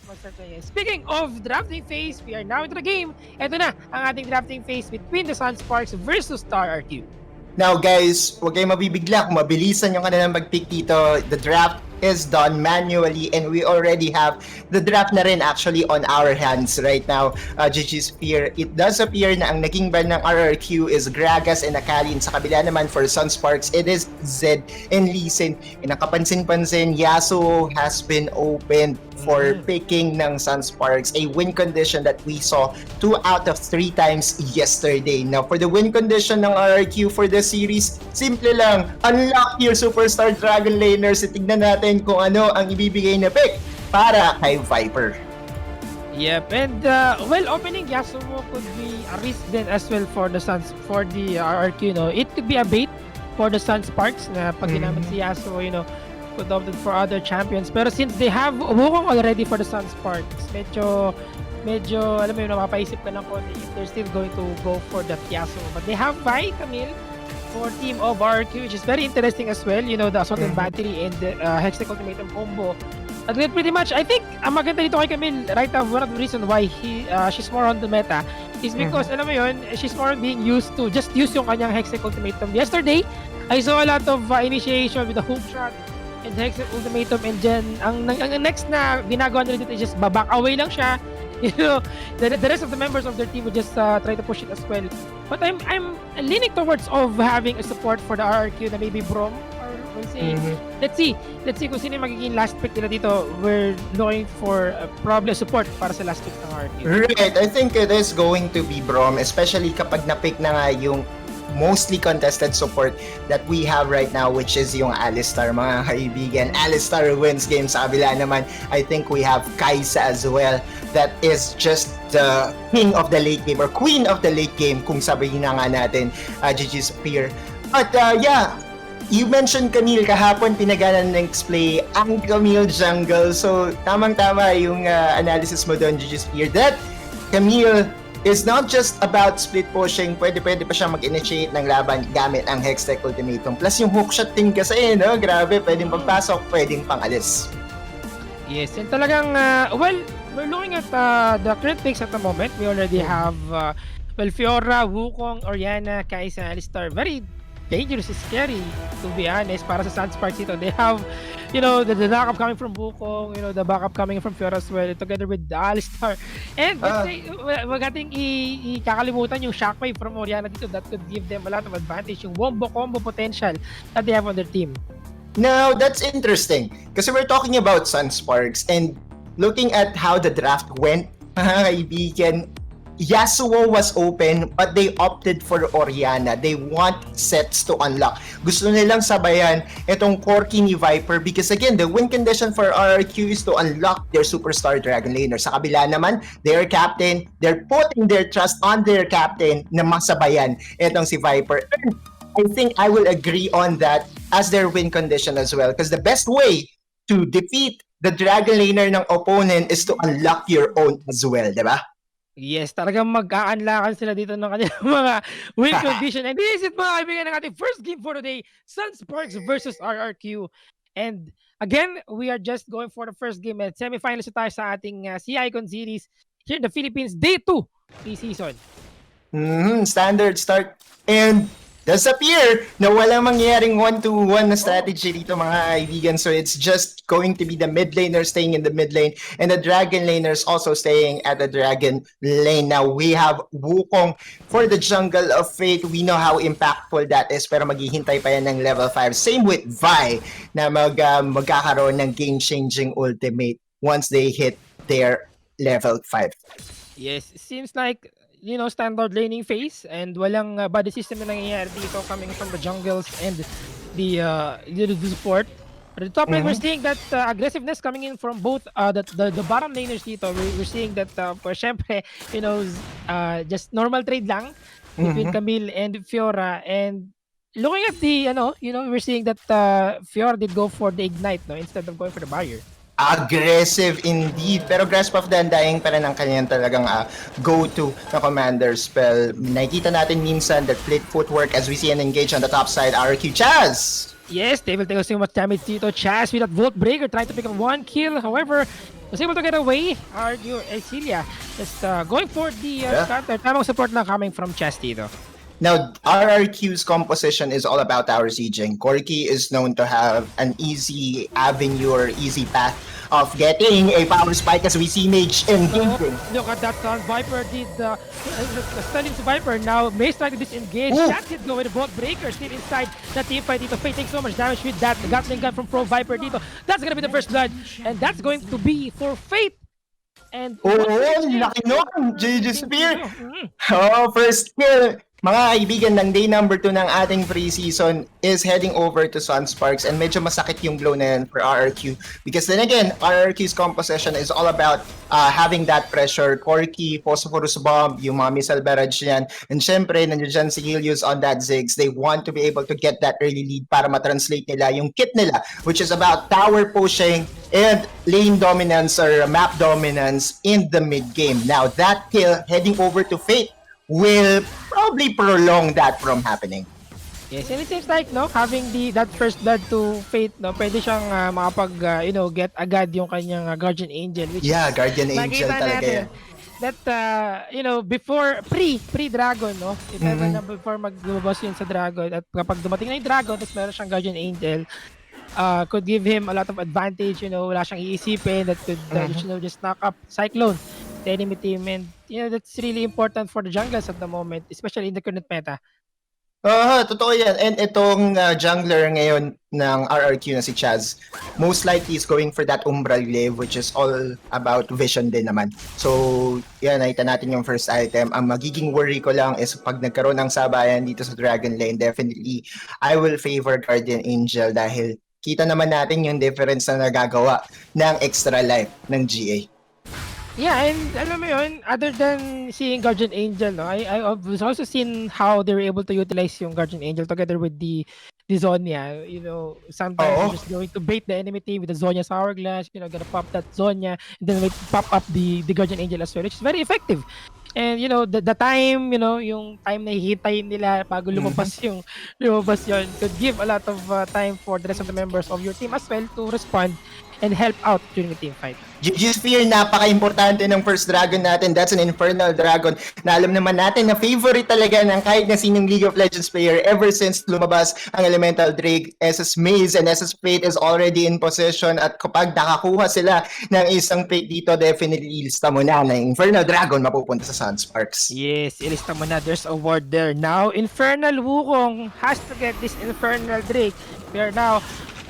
mag-start na yan. Speaking of drafting phase, we are now into the game. Ito na ang ating drafting phase between the SUNSPARKS versus RRQ. Now guys, huwag kayong mabibigla kung mabilisan yung kanilang mag-pick dito. The draft is done manually and we already have the draft na rin actually on our hands right now. GG's Fear, it does appear na ang naging ban ng RRQ is Gragas and Akalin. Sa kabila naman for SUNSPARKS, it is Zed and Lee Sin. And ang kapansin-pansin, Yasuo has been opened for picking ng SUNSPARKS, a win condition that we saw 2 out of 3 times yesterday. Now, for the win condition ng RRQ for the series, simple lang, unlock your superstar dragon laners. Tignan natin kung ano ang ibibigay na pick para kay Viper. Yep, and well, opening Yasuo could be a risk then as well for the RRQ, no? It could be a bait for the SUNSPARKS na pag ginamit si Yasuo, could opt for other champions. Pero since they have Wukong already for the SUNSPARKS, medyo alam mo yun, mapapaisip ka ng konti if they're still going to go for that Yasuo. But they have Vi, Camille, for team of RRQ, which is very interesting as well. The Assault and Battery and the Hextech Ultimatum combo. At pretty much, I think, ang maganda dito kay Camille, right now, one of the reasons why she's more on the meta is because, alam mo yun, she's more being used to just use yung kanyang Hextech Ultimatum. Yesterday, I saw a lot of initiation with the hook shot and Hextech Ultimatum, and then ang next na ginagawa nila dito is just back away lang siya. The rest of the members of their team would just try to push it as well. But I'm leaning towards of having a support for the RRQ na maybe Brom, or we'll see. Let's see kung sino yung magiging last pick nila dito. We're looking for probably support para sa last pick ng RRQ. Right, I think it is going to be Brom, especially kapag na-pick na nga yung mostly contested support that we have right now, which is yung Alistar, mga kaibigan. Alistar wins game. Sa kabila naman, I think we have Kaisa as well. That is just the king of the late game or queen of the late game kung sabihin na nga natin, GG's Fear. But yeah, you mentioned Camille kahapon, pinaganan ng play ang Camille jungle. So tamang-tama yung analysis mo doon, GG's Fear, that Camille is not just about split pushing. Pwede pa siya mag-initiate ng laban gamit ang Hextech Ultimatum. Plus yung hookshot din kasi, grabe, pwedeng pagpasok, pwedeng pangalis. Yes, and talagang, well, we're looking at the current picks at the moment. We already have, Fiora, Wukong, Orianna, Kaisa, Alistar. Very dangerous, scary, to be honest, para sa SUNSPARKS dito. They have, the backup coming from Wukong, the backup coming from Fiora as well, together with the Alistar. And let's say, wag nating ikakalimutan yung Shockwave from Orianna dito. That could give them a lot of advantage, yung wombo combo potential that they have on their team. Now, that's interesting kasi we're talking about SUNSPARKS and looking at how the draft went, mga kaibigan, Yasuo was open but they opted for Orianna. They want sets to unlock. Gusto nilang sabayan itong Corki ni Viper because again, the win condition for RRQ is to unlock their superstar dragon laner. Sa kabila naman, their captain, they're putting their trust on their captain na masabayan itong si Viper. And I think I will agree on that as their win condition as well because the best way to defeat the dragon laner ng opponent is to unlock your own as well, diba? Yes, talagang mag-a-unlockan sila dito ng kanilang mga win condition. And this is mga kaibigan ng ating first game for today, SUNSPARKS versus RRQ. And again, we are just going for the first game at semifinals tayo sa ating C-Icon series here in the Philippines, Day 2 Preseason. Standard start. And does appear na walang mangyayaring 1-to-1 na strategy dito mga kaibigan. So it's just going to be the mid laner staying in the mid lane and the dragon laners also staying at the dragon lane. Now we have Wukong for the Jungle of Fate. We know how impactful that is pero maghihintay pa yan ng level 5. Same with Vi na magkakaroon ng game-changing ultimate once they hit their level 5. Yes, seems like standard laning phase and walang body system na nangyayari dito coming from the jungles and the support. But the top lane, we're seeing that aggressiveness coming in from both the bottom laners dito. We're seeing that for syempre, just normal trade lang between Camille and Fiora. And looking at the, we're seeing that Fiora did go for the Ignite, instead of going for the Barrier. Aggressive indeed. Pero Grasp of the Undying pa rin ang kanyang talagang go-to na commander spell. Nakikita natin minsan that fleet footwork as we see an engage on the top side. RRQ Chaz! Yes, they will take so much damage dito. Chaz with that Volt Breaker trying to pick up 1 kill. However, was able to get away. RRQ Exilia just going for the starter. Tamang support na coming from Chess dito. Now, RRQ's composition is all about tower sieging. Corki is known to have an easy avenue or easy path of getting a power spike as we see Mage engaging. Look at that sound. Viper did stunning to Viper. Now Maze trying to disengage. Ooh. That did go with the both breaker still inside the team fight. Dito Fate takes so much damage with that Gatling gun from Pro Viper dito. That's gonna be the first blood. And that's going to be for Fate. And laki nun! JJ Spear! Oh, first kill! Mga kaibigan, ng day number 2 ng ating preseason is heading over to SUNSPARKS and medyo masakit yung blow na yan for RRQ because then again, RRQ's composition is all about having that pressure, Corki, Phosphorus Bomb, yung mga missile barrage yan, and syempre, nandiyan si Helios on that Ziggs. They want to be able to get that early lead para matranslate nila yung kit nila, which is about tower pushing and lane dominance or map dominance in the mid game. Now, that kill heading over to Fate will probably prolong that from happening. Yes, and it seems like having that first blood to Fate, pwede siyang makapag get agad yung kanyang Guardian Angel, which Guardian Angel talaga yan. That before pre-dragon, if ever na before maglabas yun sa dragon, at kapag dumating na yung dragon tapos meron siyang Guardian Angel, could give him a lot of advantage, wala siyang iisipin, that could just knock up Cyclone, the enemy team, and that's really important for the junglers at the moment, especially in the current meta. Totoo yan. And itong jungler ngayon ng RRQ na si Chaz, most likely is going for that Umbral Glaive, which is all about vision din naman. So, yan, nakita natin yung first item. Ang magiging worry ko lang is pag nagkaroon ng sabayan dito sa Dragon Lane, definitely, I will favor Guardian Angel dahil kita naman natin yung difference na nagagawa ng extra life ng GA. Yeah, and alam mo yun, other than seeing Guardian Angel, I've also seen how they were able to utilize yung Guardian Angel together with the Zonya. Sometimes you're just going to bait the enemy team with the Zonya's Hourglass, gonna pop that Zonya, and then pop up the Guardian Angel as well, which is very effective. And the time, yung time na hihintayin nila bago lumabas yun could give a lot of time for the rest of the members of your team as well to respond and help out during the team fight. GG's Fear, napaka-importante ng first dragon natin. That's an Infernal Dragon na alam naman natin na favorite talaga ng kahit na sinong League of Legends player ever since lumabas ang Elemental Drake. SS Maze and SS Fate is already in possession at kapag nakakuha sila ng isang Fate dito, definitely ilista mo na Infernal Dragon mapupunta sa SUNSPARKS. Yes, ilista mo na. There's a ward there. Now, Infernal Wukong has to get this Infernal Drake. We are now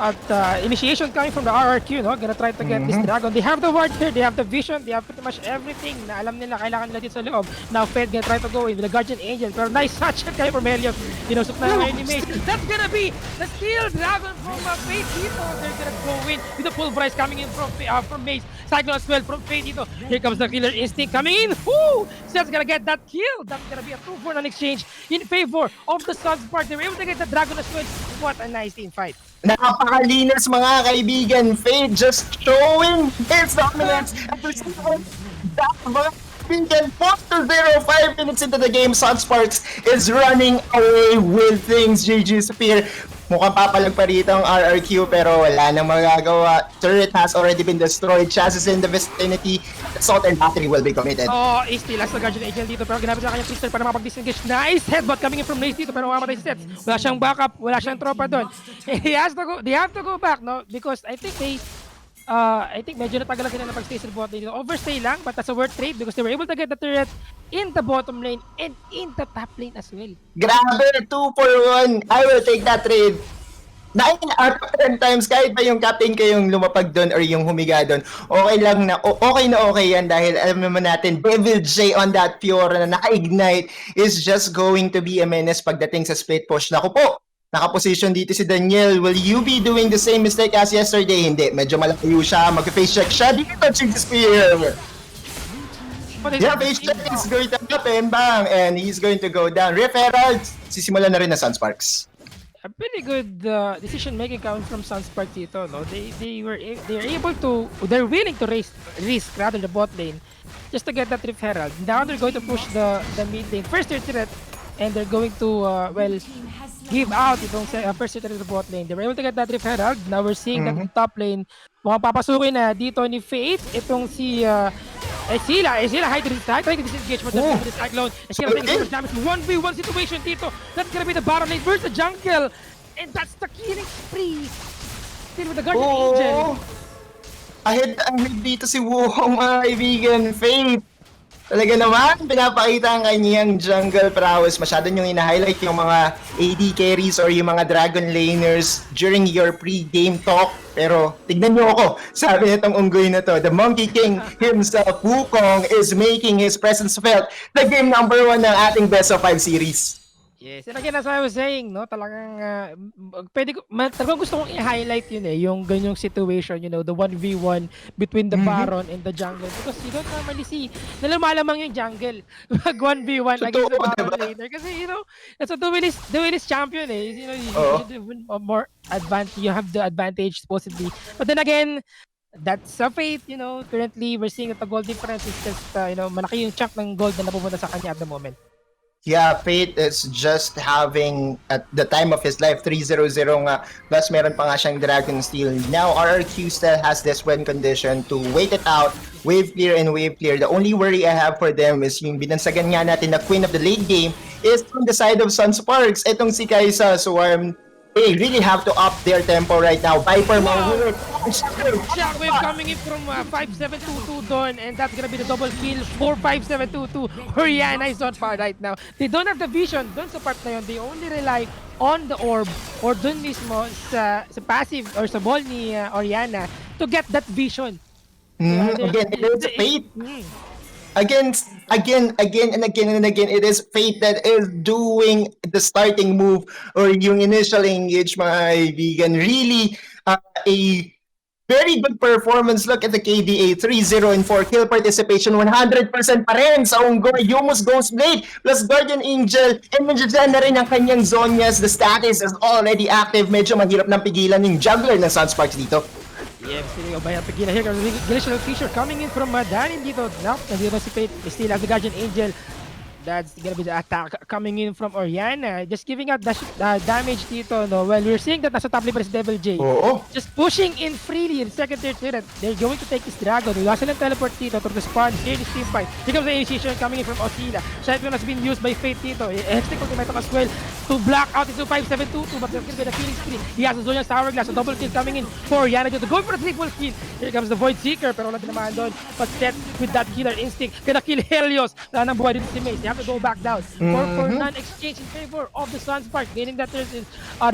at initiation coming from the RRQ, gonna try to get this dragon. They have the ward here, they have the vision, they have pretty much everything na alam nila kailangan nila dito sa loob. Now Fed gonna try to go in with the Guardian Angel, pero nice touch kayo from Helios. Sinusok na ngayon ni Mace. That's gonna be the Steel Dragon from Fate dito. They're gonna go in with the Pulverize coming in from Mace. Cyclone as well from Fate dito. Here comes the Killer Instinct coming in. Woo! Seth's gonna get that kill. That's gonna be a 2-for an exchange in favor of the SUNSPARKS. They were able to get the dragon as well. What a nice team fight. Napakalinis mga kaibigan. Fate just showing its dominance at the same time. That kaibigan, 4-0, 5 minutes into the game, SUNSPARKS is running away with things. GG Spear. Mukhang papalag pa rito ang RRQ pero wala nang magagawa. Turret has already been destroyed. Chassis in the vicinity. Assault and battery will be committed. Still has the Guardian Angel dito pero ginamit na kanyang pistol para makapag-disengage. Nice headbutt coming in from Mace dito pero mamamatay si Seth. Wala siyang backup, wala siyang tropa doon. They have to go back, because I think medyo natagalan sila na pag-stay sa bot lane dito. Overstay lang, but that's a worth trade because they were able to get the turret in the bottom lane and in the top lane as well. Grabe, 2-for-1. I will take that trade. 9 out of 10 times, kahit ba yung captain kayong lumapag doon or yung humiga doon, okay lang na, okay yan dahil alam naman natin, Devil J on that Fiora na naka-ignite is just going to be a menace pagdating sa split push. Naku po, naka-position dito si Daniel. Will you be doing the same mistake as yesterday? Hindi, medyo malayo siya, mag-face check siya dito, Jesus Spear. Yeah, face check is going to happen, bang, and he's going to go down. Riff Herald, sisimulan na rin na SUNSPARKS. A pretty good decision making coming from SUNSPARKS dito, they're willing to risk the bot lane just to get that Rift Herald. Now they're going to push the mid lane. First their turret and they're going to, well, give out itong first hitter to the bot lane. They were able to get that Rift Herald. Now we're seeing that in the top lane, mukhang papasukin na dito ni Fate, itong si Sila hide to disengage, trying to disengage, but that's the cyclone. Sila taking so much damage. 1v1 situation dito. That's gonna be the bottom lane versus the jungle. And that's the killing spree. Still with the Guardian Angel. Ahead dito si Wuhong, mga kaibigan. Fate. Talaga naman, pinapakita ang kanyang jungle prowess. Masyado niyong ina-highlight yung mga AD carries or yung mga dragon laners during your pre-game talk. Pero tignan niyo ako, sabi nitong unggoy na to, the Monkey King himself, Wukong, is making his presence felt. The game number 1 ng ating Best of 5 series. Yes, and again, as I was saying, no, talagang talagang gusto kong i-highlight yun yung ganyong situation, the 1v1 between the Baron and the jungle, because you don't normally see na lumalamang yung jungle mag 1v1 against the Baron later, kasi it's a duelist champion you should win more advantage, you have the advantage supposedly, but then again, that's a fate, currently we're seeing that the gold difference is just, malaki yung chunk ng gold na napupunta sa kanya at the moment. Yeah, Fate is just having, at the time of his life, 3-0-0 nga. Plus, meron pa nga siyang Dragon Steel. Now, RRQ still has this win condition to wait it out, wave clear and wave clear. The only worry I have for them is yung binansagan nga natin na queen of the late game is from the side of SUNSPARKS. Itong si Kaisa. So, they really have to up their tempo right now. Viper, wow. Shockwave coming in from 5722 doon, and that's gonna be the double kill for 5722. Orianna is on fire right now. They don't have the vision doon sa part na yun. They only rely on the orb or doon mismo sa passive or sa ball ni Orianna to get that vision. Again, it's Fate. Again and again, it is Fate that is doing the starting move or yung initial engage, mga kaibigan. Really, a very good performance. Look at the KDA, 3-0 and 4 kill participation, 100% pa rin sa unggoy. Yumos Ghost Blade plus Guardian Angel, and nandiyan na rin ang kanyang Zonias. The status is already active. Medyo mahirap nang pigilan yung juggler ng SUNSPARKS dito. Yeah, speaking of Bayang Pagila here, Glacial Fisher coming in from Danny dito. Now, nandito si Fate, still has the Guardian Angel. That's gonna be the attack coming in from Orianna. Just giving out damage dito, no? Well, we're seeing that nasa top lane pa si Devil J. Just pushing in freely in second tier turret. They're going to take this dragon. Wala silang teleport dito to respond. Here is team fight. Here comes the initiation coming in from Osila. Shotgun has been used by Fate dito. Hextech ultimatum as well to block out into 5722, but there's gonna be the killing spree. He has the Zonia's Hourglass. A double kill coming in for Orianna dito. Going for a triple kill. Here comes the Void Seeker, pero wala tinamaan doon. But set with that killer instinct. Gonna kill Helios. Wala nang buhay dito si Mace. They have to go back down. For non-exchange in favor of the SUNSPARKS, gaining that the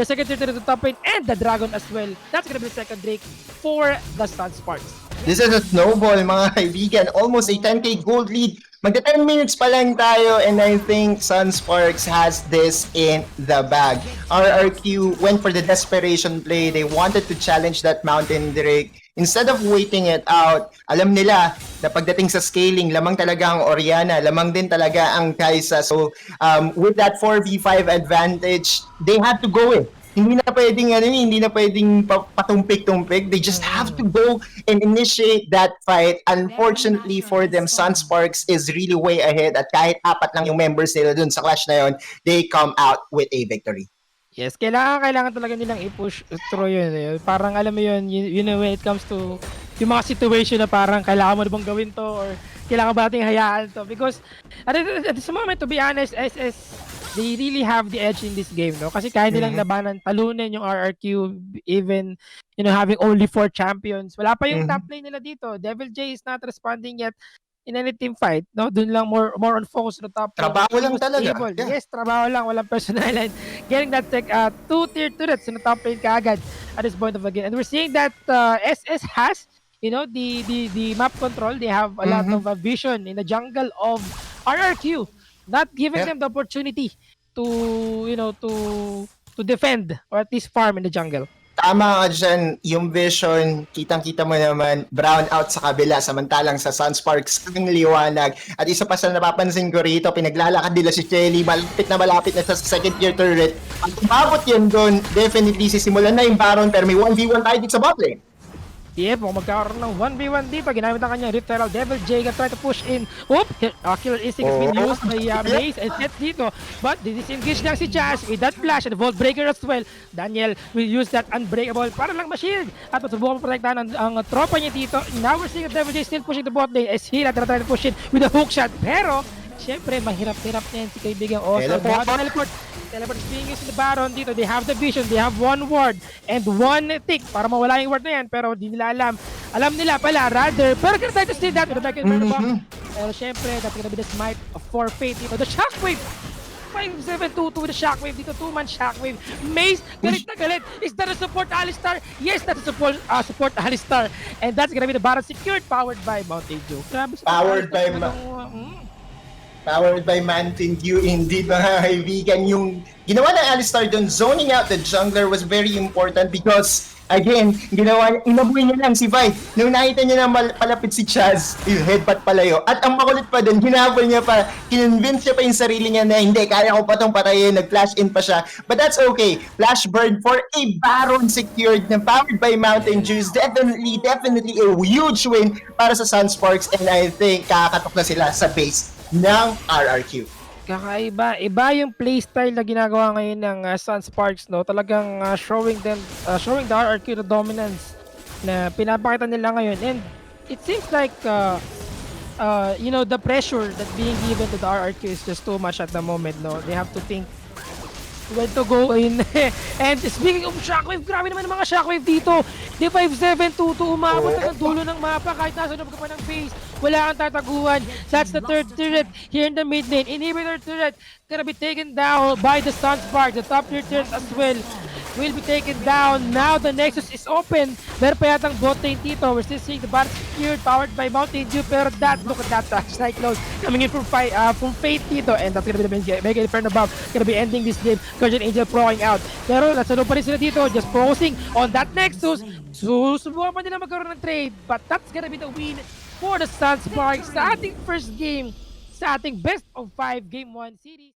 second tier to the top lane and the dragon as well. That's gonna be the second Drake for the SUNSPARKS. This is a snowball, mga kaibigan. Almost a 10k gold lead. Magda 10 minutes pa lang tayo, and I think SUNSPARKS has this in the bag. RRQ went for the desperation play. They wanted to challenge that Mountain Drake. Instead of waiting it out, alam nila na pagdating sa scaling, lamang talaga ang Orianna, lamang din talaga ang Kaisa. So, with that 4v5 advantage, they had to go in. Hindi na pwedeng patumpik-tumpik. They just have to go and initiate that fight. Unfortunately for them, SUNSPARKS is really way ahead, at kahit 4 lang yung members nila dun sa clash na yun, they come out with a victory. Yes, kailangan talaga nilang i-push through yun. Parang alam mo yun, when it comes to yung mga situation na parang kailangan mo na bang gawin to or kailangan ba nating hayaan to, because at this moment, to be honest, SS, they really have the edge in this game, no? Kasi kaya nilang labanan, talunan yung RRQ, even having only 4 champions. Wala pa yung top lane nila dito. Devil J is not responding yet in any team fight, no? Doon lang more on focus on the top. Trabaho lang talaga. Yeah. Yes, trabaho lang, walang personalan. Getting that 2 tier turrets in the top lane kaagad at this point of the game. And we're seeing that SS has, the map control. They have a lot of vision in the jungle of RRQ, not giving them the opportunity to, to defend or at least farm in the jungle. Tama ka dyan, yung vision, kitang-kita mo naman, brown out sa kabila, samantalang sa SUNSPARKS ang liwanag. At isa pa sa napapansin ko rito, pinaglalakad nila si Shelly, malapit na sa second tier turret. Pag umabot yan doon, definitely sisimulan na yung Baron, pero may 1v1 tayo dito sa bot lane. Yep, kung magkakaroon ng 1v1 dito, ginamit ang kanyang Rift Herald Devil J can try to push in. Oop! Killer Instinct has been Oh, used by Maze and Seth dito. But disengage lang si Jazz with that flash and Vault Breaker as well. Daniel will use that Unbreakable para lang ma-shield. At subukan protektahan ang tropa niya dito. Now we're seeing Devil J still pushing the bot lane as Hila try to push in with a hook shot. Pero, syempre, mahirap-hirap na yan si kaibigang Oscar. Teleport is being used in the Baron dito. They have the vision, they have one ward and one tick para mawala yung ward na yan. Pero di nila alam. Alam nila pala, rather. Pero can try to steal that with the back and burn bomb. Pero syempre, that's gonna be the smite for fate dito. The shockwave! 5-7-2-2 with the shockwave dito. 2-man shockwave. Maze, galit na galit. Is that a support Alistar? Yes, that's a support Alistar. And that's gonna be the Baron secured, powered by Mountain Dew. Powered by Powered by Mountain Dew, indeed mga kaibigan. Yung ginawa ng Alistar doon, zoning out the jungler was very important because, again, inabuhay niya lang si Vi. Nung nakita niya na palapit si Chaz, yung headbutt palayo. At ang makulit pa doon, hinabol niya pa, kinonvince niya pa yung sarili niya na hindi, kaya ko pa itong patayin, nag-flash in pa siya. But that's okay. Flash burn for a Baron secured na powered by Mountain Dew is definitely a huge win para sa SUNSPARKS, and I think kakatok na sila sa base ng RRQ. Kakaiba. Iba yung playstyle na ginagawa ngayon ng SUNSPARKS, no? Talagang showing the RRQ the dominance na pinapakita nila ngayon. And it seems like the pressure that being given to the RRQ is just too much at the moment, no? They have to think when to go in. And speaking of shockwave, grabe naman ang mga shockwave dito. Di 5-7-2-2, umabot na ng dulo ng mapa kahit nasa loob ka pa ng base. Wala kang tataguan. That's the third turret here in the mid lane. Inhibitor turret gonna be taken down by the SUNSPARKS. The top tier turret as well will be taken down. Now the Nexus is open. Meron pa yatang bot lane dito. We're still seeing the Baron secured, powered by Mountain Dew. Pero look at that Cyclone coming in from Fate dito. And that's gonna be the Mega Inferno Bomb. Gonna be ending this game. Guardian Angel throwing out. Pero nasa loob pa rin sila dito. Just focusing on that Nexus. Susubukan pa nila magkaroon ng trade. But that's gonna be the win for the SUNSPARKS sa ating first game sa ating best of 5 Game 1 series.